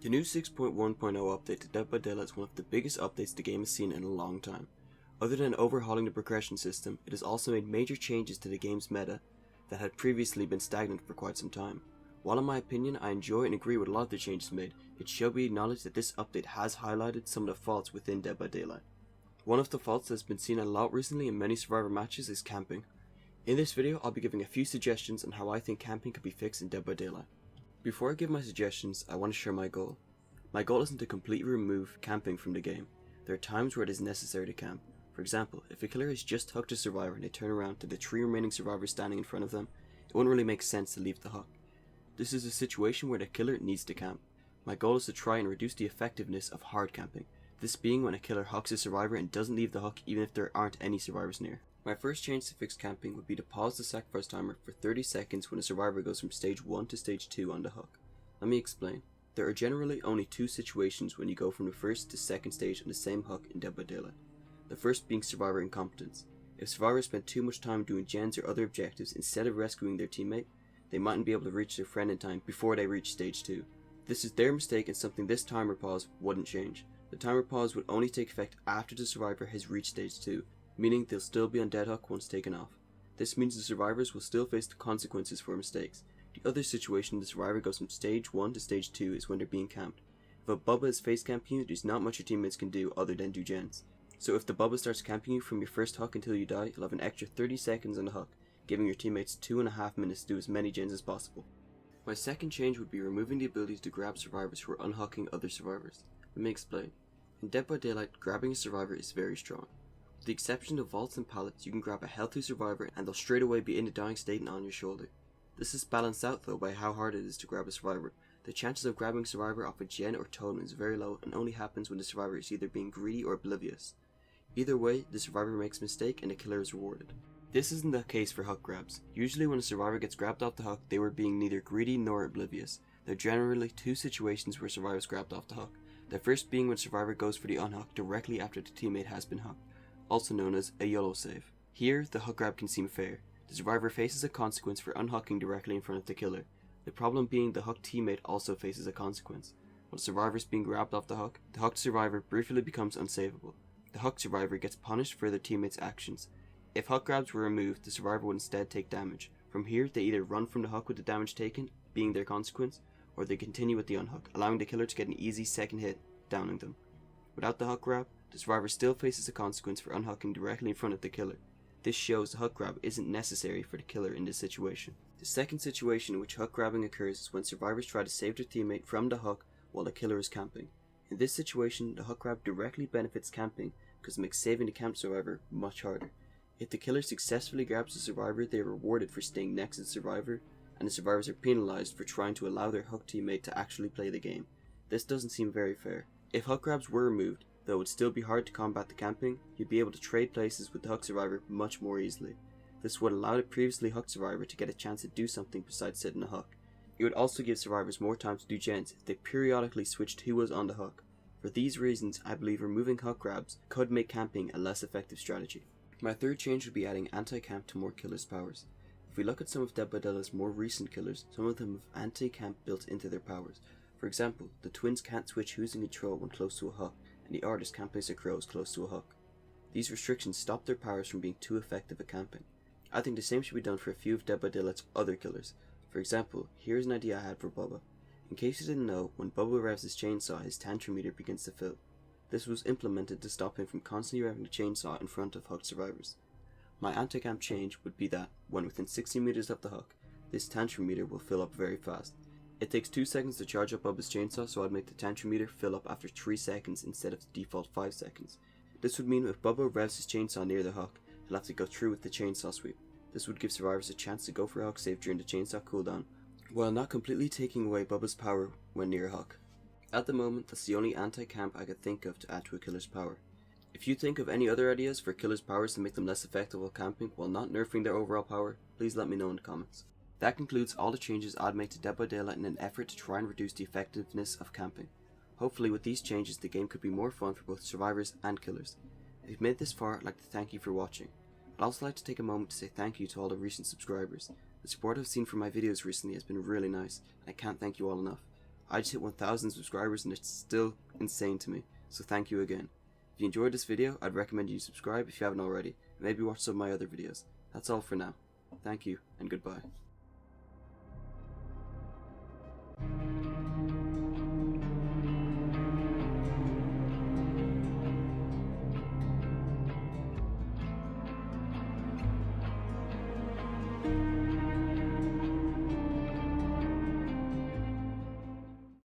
The new 6.1.0 update to Dead by Daylight is one of the biggest updates the game has seen in a long time. Other than overhauling the progression system, it has also made major changes to the game's meta that had previously been stagnant for quite some time. While in my opinion I enjoy and agree with a lot of the changes made, it shall be acknowledged that this update has highlighted some of the faults within Dead by Daylight. One of the faults that has been seen a lot recently in many Survivor matches is camping. In this video I'll be giving a few suggestions on how I think camping could be fixed in Dead by Daylight. Before I give my suggestions, I want to share my goal. My goal isn't to completely remove camping from the game. There are times where it is necessary to camp. For example, if a killer has just hooked a survivor and they turn around to the 3 remaining survivors standing in front of them, it wouldn't really make sense to leave the hook. This is a situation where the killer needs to camp. My goal is to try and reduce the effectiveness of hard camping, this being when a killer hooks a survivor and doesn't leave the hook even if there aren't any survivors near. My first change to fix camping would be to pause the sacrifice timer for 30 seconds when a survivor goes from stage 1 to stage 2 on the hook. Let me explain. There are generally only 2 situations when you go from the first to second stage on the same hook in Dead by Daylight. The first being survivor incompetence. If survivors spend too much time doing gens or other objectives instead of rescuing their teammate, they mightn't be able to reach their friend in time before they reach stage 2. This is their mistake and something this timer pause wouldn't change. The timer pause would only take effect after the survivor has reached stage 2, meaning they'll still be on dead hook once taken off. This means the survivors will still face the consequences for mistakes. The other situation the survivor goes from stage 1 to stage 2 is when they're being camped. If a Bubba is face camping you, there's not much your teammates can do other than do gens. So if the Bubba starts camping you from your first hook until you die, you'll have an extra 30 seconds on the hook, giving your teammates 2.5 minutes to do as many gens as possible. My second change would be removing the ability to grab survivors who are unhooking other survivors. Let me explain. In Dead by Daylight, grabbing a survivor is very strong. With the exception of vaults and pallets, you can grab a healthy survivor and they'll straight away be in the dying state and on your shoulder. This is balanced out though by how hard it is to grab a survivor. The chances of grabbing a survivor off a gen or totem is very low and only happens when the survivor is either being greedy or oblivious. Either way, the survivor makes a mistake and the killer is rewarded. This isn't the case for hook grabs. Usually when a survivor gets grabbed off the hook, they were being neither greedy nor oblivious. There are generally 2 situations where survivors grabbed off the hook. The first being when survivor goes for the unhook directly after the teammate has been hooked, also known as a YOLO save. Here, the hook grab can seem fair. The survivor faces a consequence for unhooking directly in front of the killer. The problem being the hooked teammate also faces a consequence. While the survivor is being grabbed off the hooked survivor briefly becomes unsavable. The hooked survivor gets punished for their teammate's actions. If hook grabs were removed, the survivor would instead take damage. From here, they either run from the hook with the damage taken, being their consequence, or they continue with the unhook, allowing the killer to get an easy second hit, downing them. Without the hook grab, the survivor still faces a consequence for unhooking directly in front of the killer. This shows the hook grab isn't necessary for the killer in this situation. The second situation in which hook grabbing occurs is when survivors try to save their teammate from the hook while the killer is camping. In this situation, the hook grab directly benefits camping because it makes saving the camped survivor much harder. If the killer successfully grabs the survivor, they are rewarded for staying next to the survivor, and the survivors are penalized for trying to allow their hook teammate to actually play the game. This doesn't seem very fair. If hook grabs were removed, though it would still be hard to combat the camping, you'd be able to trade places with the hook survivor much more easily. This would allow the previously hooked survivor to get a chance to do something besides sit in a hook. It would also give survivors more time to do gens if they periodically switched who was on the hook. For these reasons, I believe removing hook grabs could make camping a less effective strategy. My third change would be adding anti-camp to more killers' powers. If we look at some of Dead by Daylight's more recent killers, some of them have anti-camp built into their powers. For example, the twins can't switch who's in control when close to a hook, and the artist can't place their crows close to a hook. These restrictions stop their powers from being too effective at camping. I think the same should be done for a few of Dead by Daylight's other killers. For example, here's an idea I had for Bubba. In case you didn't know, when Bubba revs his chainsaw, his tantrum meter begins to fill. This was implemented to stop him from constantly revving the chainsaw in front of hooked survivors. My anti-camp change would be that, when within 60 meters of the hook, this tantrum meter will fill up very fast. It takes 2 seconds to charge up Bubba's chainsaw, so I'd make the tantrum meter fill up after 3 seconds instead of the default 5 seconds. This would mean if Bubba revs his chainsaw near the hook, he'll have to go through with the chainsaw sweep. This would give survivors a chance to go for a hook save during the chainsaw cooldown, while not completely taking away Bubba's power when near a hook. At the moment, that's the only anti-camp I could think of to add to a killer's power. If you think of any other ideas for killers' powers to make them less effective while camping while not nerfing their overall power, please let me know in the comments. That concludes all the changes I'd make to Dead by Daylight in an effort to try and reduce the effectiveness of camping. Hopefully with these changes the game could be more fun for both survivors and killers. If you've made this far, I'd like to thank you for watching. I'd also like to take a moment to say thank you to all the recent subscribers. The support I've seen from my videos recently has been really nice, and I can't thank you all enough. I just hit 1,000 subscribers and it's still insane to me, so thank you again. If you enjoyed this video, I'd recommend you subscribe if you haven't already, and maybe watch some of my other videos. That's all for now. Thank you, and goodbye.